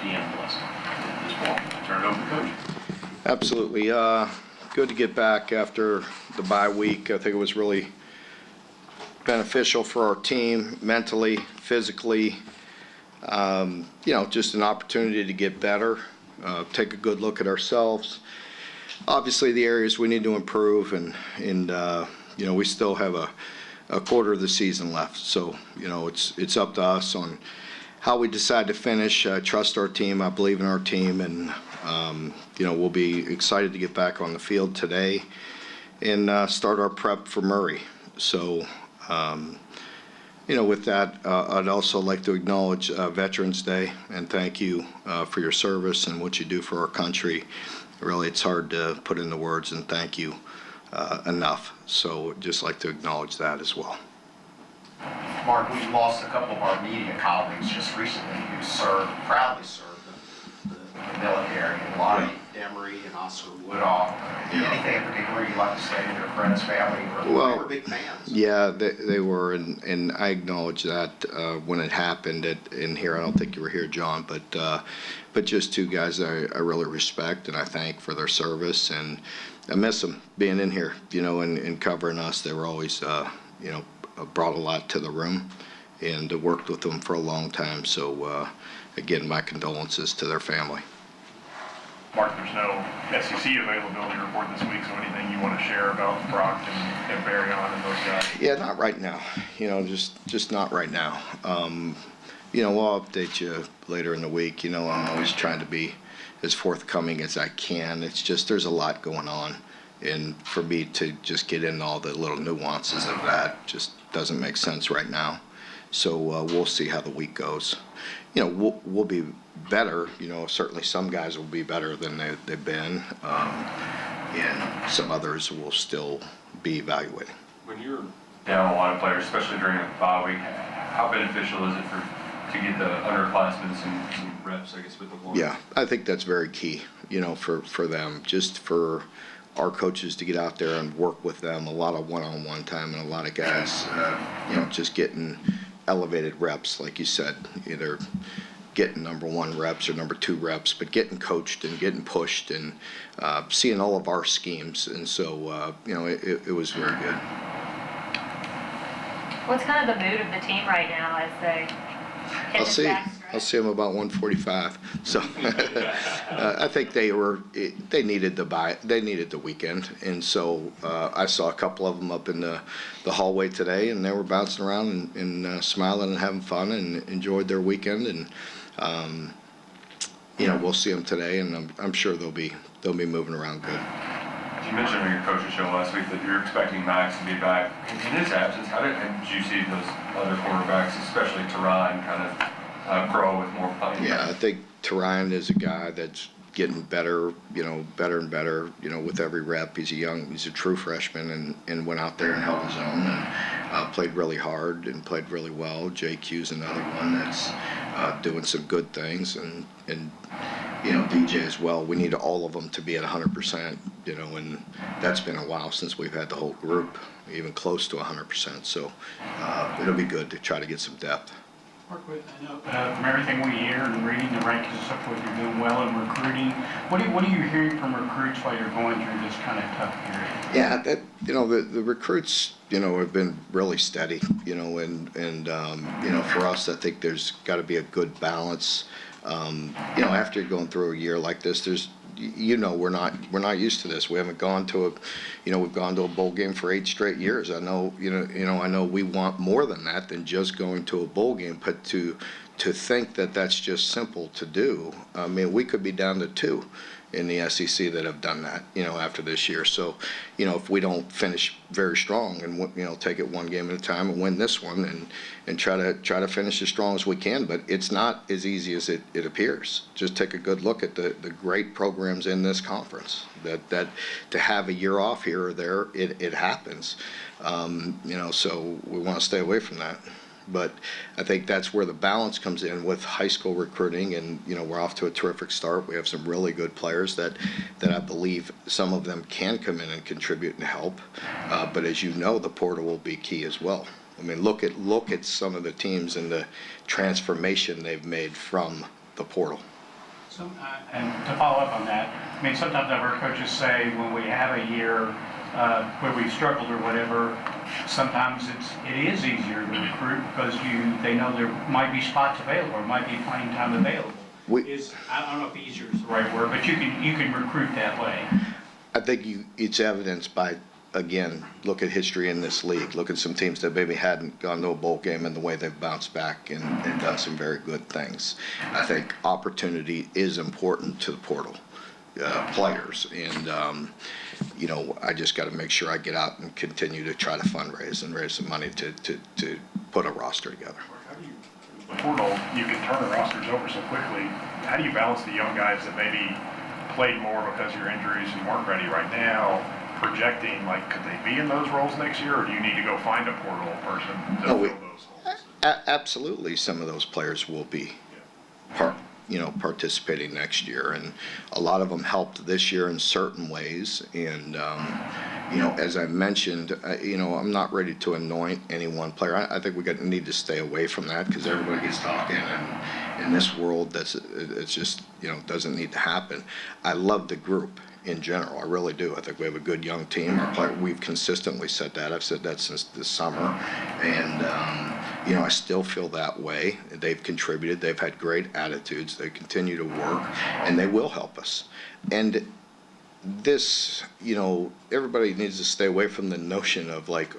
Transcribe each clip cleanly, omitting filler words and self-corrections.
the endless at this point. Turn it over to Coach. Absolutely. Good to get back after the bye week. I think it was really beneficial for our team mentally, physically. Just an opportunity to get better, take a good look at ourselves. Obviously, the areas we need to improve, and we still have a quarter of the season left. So, it's up to us on how we decide to finish. I trust our team. I believe in our team, and we'll be excited to get back on the field today and start our prep for Murray. So, with that, I'd also like to acknowledge Veterans Day and thank you for your service and what you do for our country. Really, it's hard to put into words and thank you enough. So, just like to acknowledge that as well. Mark, we lost a couple of our media colleagues just recently who proudly served the military, and Lottie Demery and Oscar Woodall. Anything in particular you'd like to say to their friends, family? They were big fans. Yeah, they were, and I acknowledge that when it happened. In here, I don't think you were here, John, but just two guys I really respect and I thank for their service, and I miss them being in here, and covering us. They were always, brought a lot to the room, and worked with them for a long time. So, again, my condolences to their family. Mark, there's no SEC availability report this week, so anything you want to share about Brock and Barry on and those guys? Yeah, not right now. Just not right now. We'll update you later in the week. I'm always trying to be as forthcoming as I can. It's just there's a lot going on, and for me to just get into all the little nuances of that just doesn't make sense right now. So we'll see how the week goes. We'll be better. Certainly some guys will be better than they've been, and some others will still be evaluating. When you're down a lot of players, especially during a bye week, how beneficial is it to get the underclassmen some reps, I guess, with the board? Yeah, I think that's very key, for them, just for our coaches to get out there and work with them, a lot of one-on-one time, and a lot of guys, just getting elevated reps, like you said, either getting number one reps or number two reps, but getting coached and getting pushed and seeing all of our schemes. And so, it was very good. What's kind of the mood of the team right now as they hit this back stretch? I'll see them about 1:45. So I think they needed the weekend, and so I saw a couple of them up in the hallway today, and they were bouncing around and smiling and having fun and enjoyed their weekend. And we'll see them today, and I'm sure they'll be moving around good. You mentioned on your coach's show last week that you're expecting Max to be back. In his absence, how did you see those other quarterbacks, especially Teron, kind of grow with more playing? Yeah, I think Teron is a guy that's getting better, better and better, with every rep. He's a true freshman and went out there and held his own and played really hard and played really well. JQ's another one that's doing some good things, and DJ as well. We need all of them to be at 100%, and that's been a while since we've had the whole group even close to 100%. So it'll be good to try to get some depth. Mark, I know from everything we hear and reading the rankings and so forth, you're doing well in recruiting. What are you hearing from recruits while you're going through this kind of tough period? Yeah, the recruits, have been really steady, and for us, I think there's got to be a good balance. After going through a year like this, we're not used to this. We haven't gone to we've gone to a bowl game for 8 straight years. I know, I know we want more than that than just going to a bowl game, but to think that that's just simple to do. I mean, we could be down to 2 in the SEC that have done that, after this year. So, if we don't finish very strong and, take it one game at a time and win this one and try to finish as strong as we can, but it's not as easy as it appears. Just take a good look at the great programs in this conference that to have a year off here or there, it happens. So we want to stay away from that. But I think that's where the balance comes in with high school recruiting, and we're off to a terrific start. We have some really good players that I believe some of them can come in and contribute and help. But as you know, the portal will be key as well. I mean, look at some of the teams and the transformation they've made from the portal. And to follow up on that, I mean, sometimes I've heard coaches say when we have a year where we've struggled or whatever, sometimes it is easier to recruit because they know there might be spots available or might be playing time available. I don't know if easier is the right word, but you can recruit that way. I think it's evidenced by, again, look at history in this league. Look at some teams that maybe hadn't gone to a bowl game and the way they've bounced back and done some very good things. I think opportunity is important to the portal players. And, I just got to make sure I get out and continue to try to fundraise and raise some money to put a roster together. The portal, you can turn the rosters over so quickly. How do you balance the young guys that maybe played more because of your injuries and weren't ready right now, projecting, like, could they be in those roles next year, or do you need to go find a portal person to fill those holes? Absolutely, some of those players will be participating next year, and a lot of them helped this year in certain ways. And as I mentioned, I'm not ready to anoint any one player. I think we need to stay away from that because everybody gets talking, and in this world, it's just doesn't need to happen. I love the group in general. I really do. I think we have a good young team. We've consistently said that. I've said that since this summer. And, I still feel that way. They've contributed. They've had great attitudes. They continue to work, and they will help us. And this, everybody needs to stay away from the notion of like,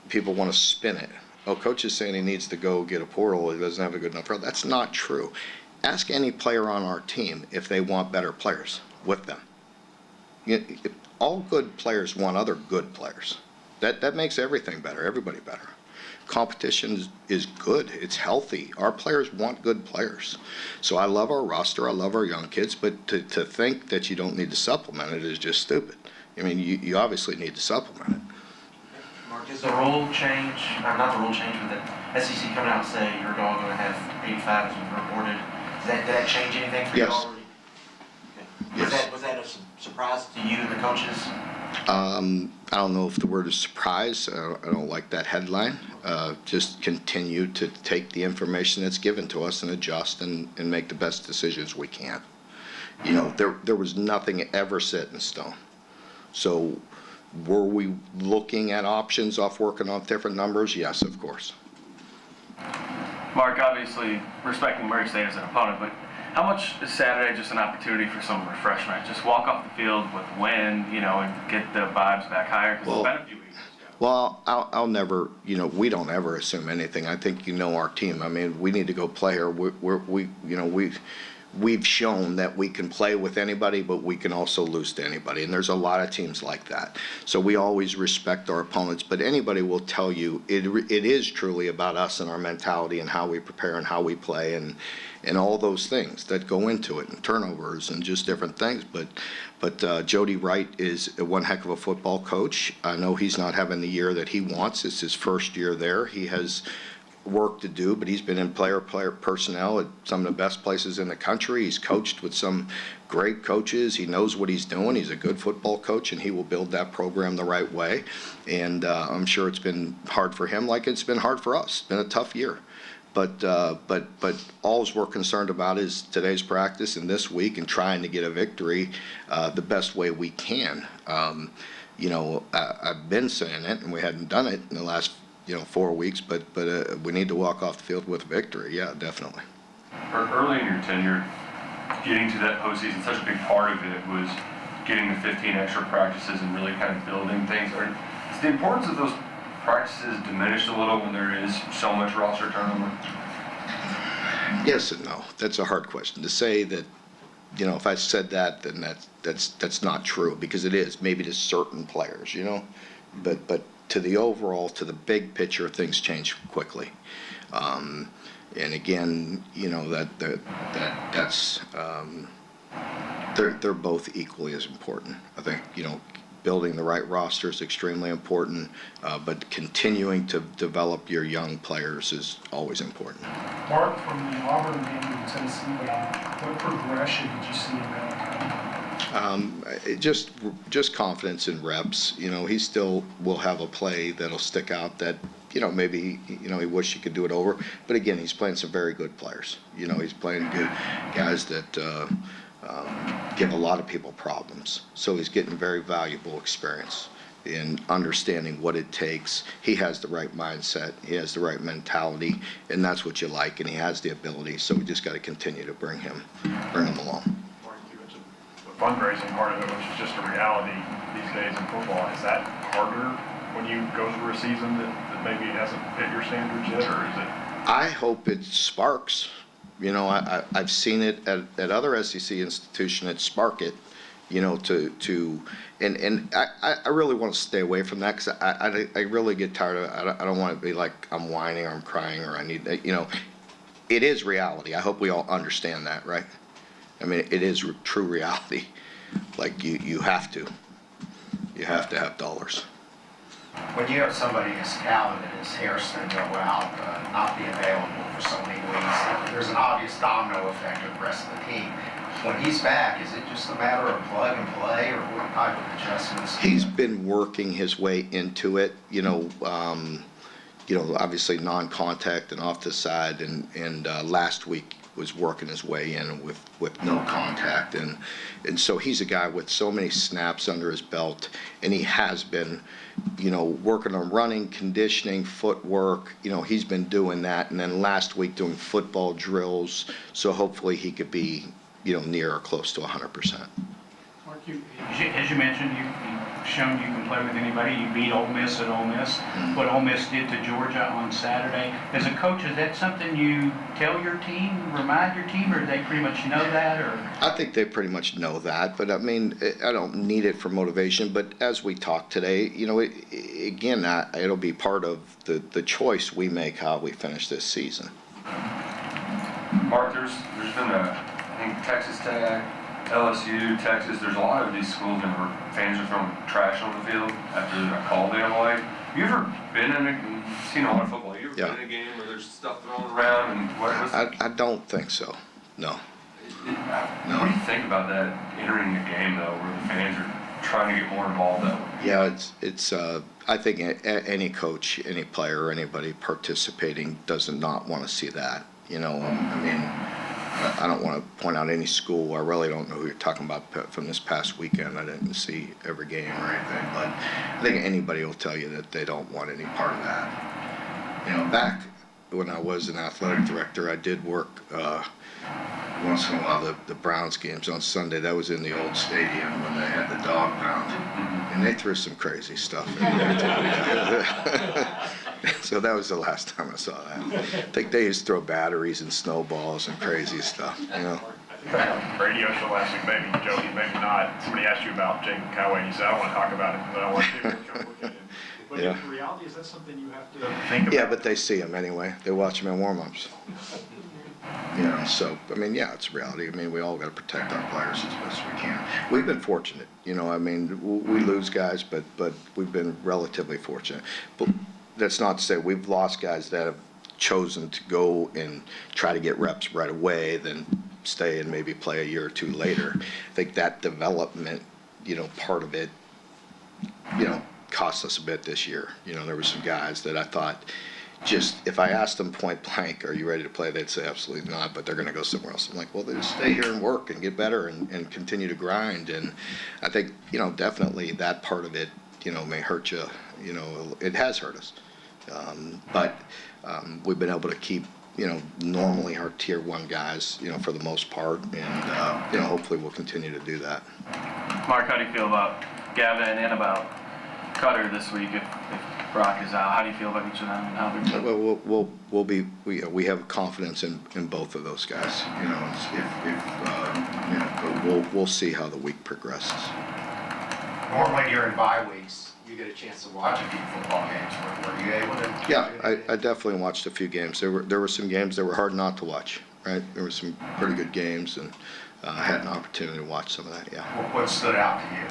people want to spin it. Oh, coach is saying he needs to go get a portal. He doesn't have a good enough role. That's not true. Ask any player on our team if they want better players with them. All good players want other good players. That makes everything better, everybody better. Competition is good. It's healthy. Our players want good players. So I love our roster. I love our young kids. But to think that you don't need to supplement it is just stupid. I mean, you obviously need to supplement it. Mark, is the rule change, not the rule change, but the SEC coming out and saying you're all going to have 85 as we reported? Did that change anything for you Yes. already? Okay. Yes. Was that a surprise to you and the coaches? I don't know if the word is surprise. I don't like that headline. Just continue to take the information that's given to us and adjust and make the best decisions we can. There was nothing ever set in stone. So were we looking at options off working on different numbers? Yes, of course. Mark, obviously respecting Murray State as an opponent, but how much is Saturday just an opportunity for some refreshment? Just walk off the field with the wind, and get the vibes back higher? Because it's been a few weeks. Well, I'll never, we don't ever assume anything. I think our team. I mean, we need to go play here. We've shown that we can play with anybody, but we can also lose to anybody. And there's a lot of teams like that. So we always respect our opponents, but anybody will tell you it is truly about us and our mentality and how we prepare and how we play and all those things that go into it, and turnovers and just different things. But Jody Wright is one heck of a football coach. I know he's not having the year that he wants. It's his first year there. He has work to do, but he's been in player personnel at some of the best places in the country. He's coached with some great coaches. He knows what he's doing. He's a good football coach, and he will build that program the right way. And I'm sure it's been hard for him like it's been hard for us. It's been a tough year. But all we're concerned about is today's practice and this week and trying to get a victory the best way we can. I've been saying it, and we hadn't done it in the last 4 weeks, but we need to walk off the field with victory. Yeah, definitely. Early in your tenure, getting to that postseason, such a big part of it was getting the 15 extra practices and really kind of building things. Is the importance of those practices diminished a little when there is so much roster turnover? Yes and no. That's a hard question. To say that, if I said that, then that's not true, because it is, maybe to certain players, but to the overall, to the big picture, things change quickly. And again, that's they're both equally as important. I think, building the right roster is extremely important, but continuing to develop your young players is always important. Mark, from the Auburn game in Tennessee, what progression did you see in that? Just confidence in reps. He still will have a play that'll stick out that, maybe, he wished he could do it over. But again, he's playing some very good players. He's playing good guys that give a lot of people problems. So he's getting very valuable experience in understanding what it takes. He has the right mindset, he has the right mentality, and that's what you like, and he has the ability. So we just got to continue to bring him along. Mark, you mentioned the fundraising part of it, which is just a reality these days in football. Is that harder when you go through a season that maybe hasn't hit your standards yet, or is it? I hope it sparks. I've seen it at other SEC institutions that spark it, and I really want to stay away from that, because I really get tired of it. I don't want to be like I'm whining or I'm crying or I need, it is reality. I hope we all understand that, right? I mean, it is true reality. Like you have to have dollars. When you have somebody as talented as Harrison go out, not be available for so many weeks, there's an obvious domino effect with the rest of the team. When he's back, is it just a matter of plug and play, or what type of adjustments? He's been working his way into it, obviously non-contact and off the side, and last week was working his way in with no contact, and so he's a guy with so many snaps under his belt, and he has been, working on running, conditioning, footwork. He's been doing that, and then last week doing football drills. So hopefully he could be, near or close to 100%. Mark, as you mentioned, you've shown you can play with anybody. You beat Ole Miss at Ole Miss. What Ole Miss did to Georgia on Saturday. As a coach, is that something you tell your team, remind your team, or do they pretty much know that? Or I think they pretty much know that, but I mean, I don't need it for motivation. But as we talk today, again, it'll be part of the choice we make how we finish this season. Mark, there's been I think Texas Tech, LSU, Texas, there's a lot of these schools where fans are throwing trash on the field after a call they don't like. Have you ever been you've seen a lot of football, you ever been in a game where there's stuff thrown around and I don't think so, no. What do you think about that entering the game though, where the fans are trying to get more involved that way? Yeah, it's I think any coach, any player, anybody participating does not want to see that. I mean, I don't want to point out any school. I really don't know who you're talking about from this past weekend. I didn't see every game or anything, but I think anybody will tell you that they don't want any part of that. Back when I was an athletic director, I did work once in a while the Browns games on Sunday. That was in the old stadium when they had the dog pound, and they threw some crazy stuff in there too. So that was the last time I saw that. I think they used to throw batteries and snowballs and crazy stuff. I think on a radio show last week, maybe Joey, maybe not. Somebody asked you about Jacob Coway, and you said, I don't want to talk about it because I don't want to. But in reality, is that something you have to think about? Yeah, but they see him anyway. They watch him in warm-ups. So, I mean, yeah, it's reality. I mean, we all got to protect our players as best we can. We've been fortunate, I mean, we lose guys, but we've been relatively fortunate. But that's not to say we've lost guys that have chosen to go and try to get reps right away, then stay and maybe play a year or two later. I think that development, part of it, cost us a bit this year. There were some guys that I thought, just if I asked them point blank, are you ready to play? They'd say absolutely not, but they're going to go somewhere else. I'm like, well, then stay here and work and get better and continue to grind. And I think, definitely that part of it, may hurt you. It has hurt us. But we've been able to keep, normally our tier 1 guys, for the most part, and, hopefully we'll continue to do that. Mark, how do you feel about Gavin and about Cutter this week if Brock is out? How do you feel about each of them and how they're doing? Well, we have confidence in both of those guys. But we'll see how the week progresses. Normally during bye weeks, you get a chance to watch a few football games. Were you able to? Yeah, I definitely watched a few games. There were some games that were hard not to watch. Right, there were some pretty good games, and I had an opportunity to watch some of that. Yeah. What stood out to you?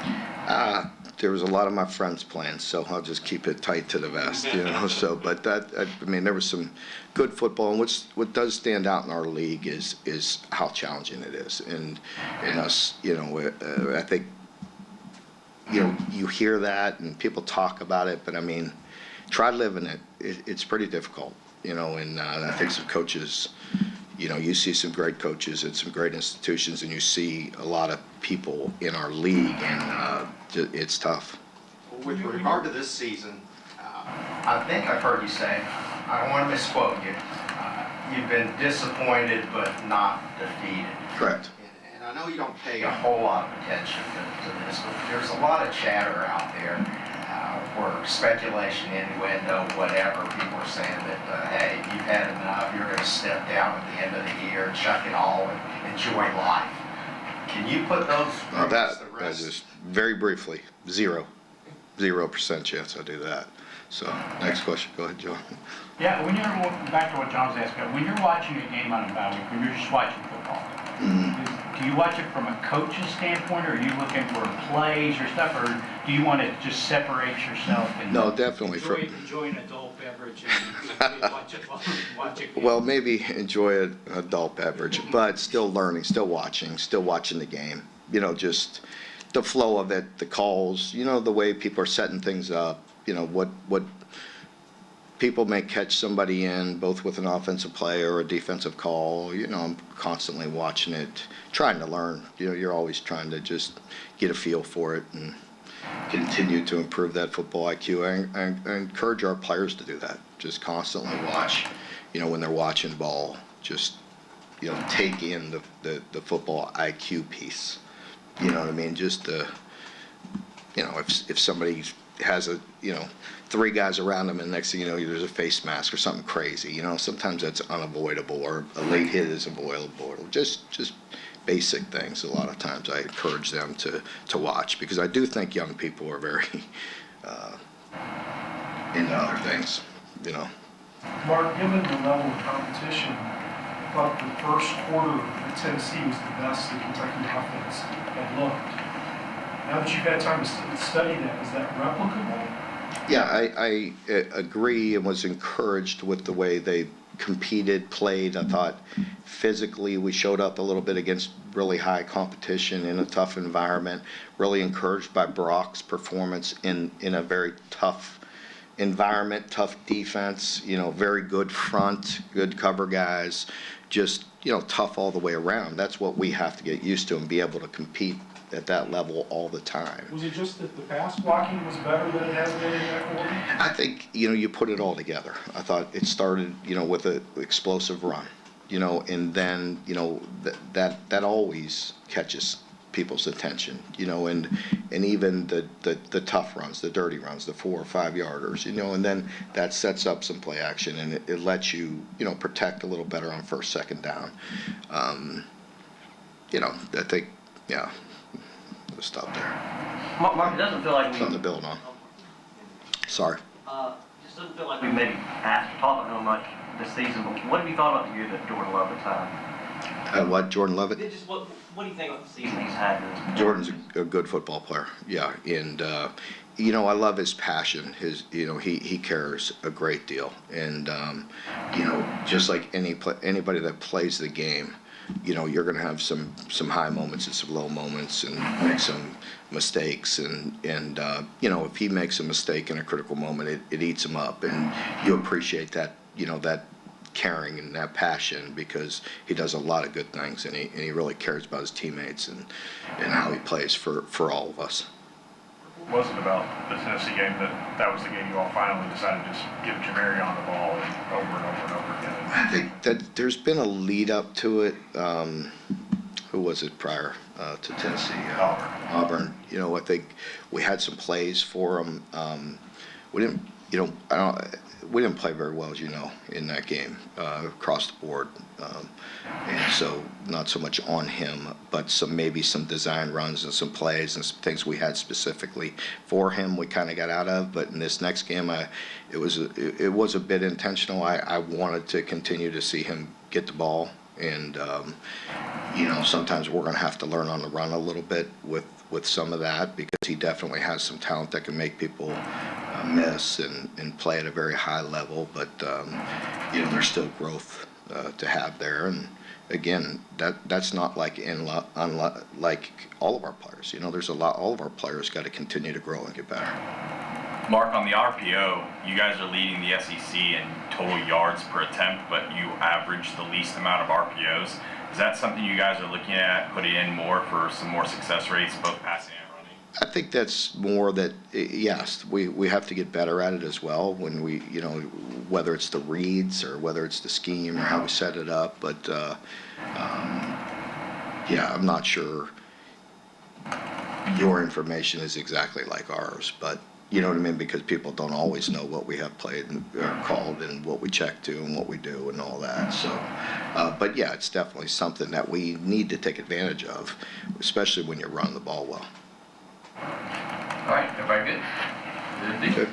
There was a lot of my friends playing, so I'll just keep it tight to the vest, So, but I mean, there was some good football, and what does stand out in our league is how challenging it is, and us, I think, you hear that and people talk about it, but I mean, try living it. it's pretty difficult, and I think some coaches, you see some great coaches at some great institutions, and you see a lot of people in our league, and it's tough. With regard to this season, I think I've heard you say, I don't want to misquote you, you've been disappointed but not defeated. Correct. And I know you don't pay a whole lot of attention to this, but there's a lot of chatter out there, or speculation, innuendo, whatever. People are saying that, hey, you've had enough, you're going to step down at the end of the year, chuck it all, and enjoy life. Can you put those Now groups to that rest? is very briefly, 0% chance I do that. So, next question, go ahead, John. Yeah, when you're, back to what John was asking, when you're watching a game on a bye week, when you're just watching football, do you watch it from a coach's standpoint, or are you looking for plays or stuff, or do you want to just separate yourself and No, definitely. Enjoy an adult beverage and watch it. Well, maybe enjoy an adult beverage, but still learning, still watching the game. Just the flow of it, the calls, the way people are setting things up, what people may catch somebody in, both with an offensive play or a defensive call. I'm constantly watching it, trying to learn. You're always trying to just get a feel for it and continue to improve that football IQ. I encourage our players to do that. Just constantly watch, when they're watching ball, just, take in the football IQ piece. You know what I mean? Just if somebody has 3 guys around them, and next thing you know, there's a face mask or something crazy. Sometimes that's unavoidable, or a late hit is avoidable. Just basic things. A lot of times I encourage them to watch, because I do think young people are very into other things. Mark, given the level of competition, I thought the first quarter at Tennessee was the best the Kentucky offense had looked. Now that you've had time to study that, is that replicable? Yeah, I agree, and was encouraged with the way they competed, played. I thought physically we showed up a little bit against really high competition in a tough environment. Really encouraged by Brock's performance in a very tough environment, tough defense, very good front, good cover guys, just, tough all the way around. That's what we have to get used to and be able to compete at that level all the time. Was it just that the pass blocking was better than it has been in that quarter? I think, you put it all together. I thought it started, with an explosive run, and then, that always catches people's attention, and even the tough runs, the dirty runs, the 4 or 5 yarders, and then that sets up some play action, and it lets you, protect a little better on first, second down. I think, yeah, we'll stop there. Mark, it doesn't feel like we... Something to build on. Sorry. Just doesn't feel like we maybe asked or talked about him much this season, but what have you thought about the year that Jordan Lovett's had? What, Jordan Lovett? Just what do you think about the season he's had? Jordan's a good football player, yeah, and I love his passion. He cares a great deal, and just like anybody that plays the game, you're going to have some high moments and some low moments, and make some mistakes, and if he makes a mistake in a critical moment, it eats him up, and you appreciate that, that caring and that passion, because he does a lot of good things, and he really cares about his teammates and how he plays for all of us. What was it about the Tennessee game that was the game you all finally decided to just give Jamari on the ball and over and over and over again? I think that there's been a lead up to it. Who was it prior to Tennessee? Auburn. I think we had some plays for him. We didn't, we didn't play very well, as you know, in that game across the board, and so not so much on him, but maybe some design runs and some plays and some things we had specifically for him we kind of got out of. But in this next game, it was a bit intentional. I wanted to continue to see him get the ball, and sometimes we're going to have to learn on the run a little bit with some of that, because he definitely has some talent that can make people miss and play at a very high level, but there's still growth to have there. And again, that's not like like all of our players. There's a lot. All of our players got to continue to grow and get better. Mark, on the RPO, you guys are leading the SEC in total yards per attempt, but you average the least amount of RPOs. Is that something you guys are looking at putting in more for some more success rates, both passing and running? I think that's more that, yes, we have to get better at it as well when we, whether it's the reads or whether it's the scheme or how we set it up, but, yeah, I'm not sure your information is exactly like ours, but you know what I mean? Because people don't always know what we have played and called and what we check to and what we do and all that. So, but yeah, it's definitely something that we need to take advantage of, especially when you're running the ball well. All right, everybody good? Good. Thank you.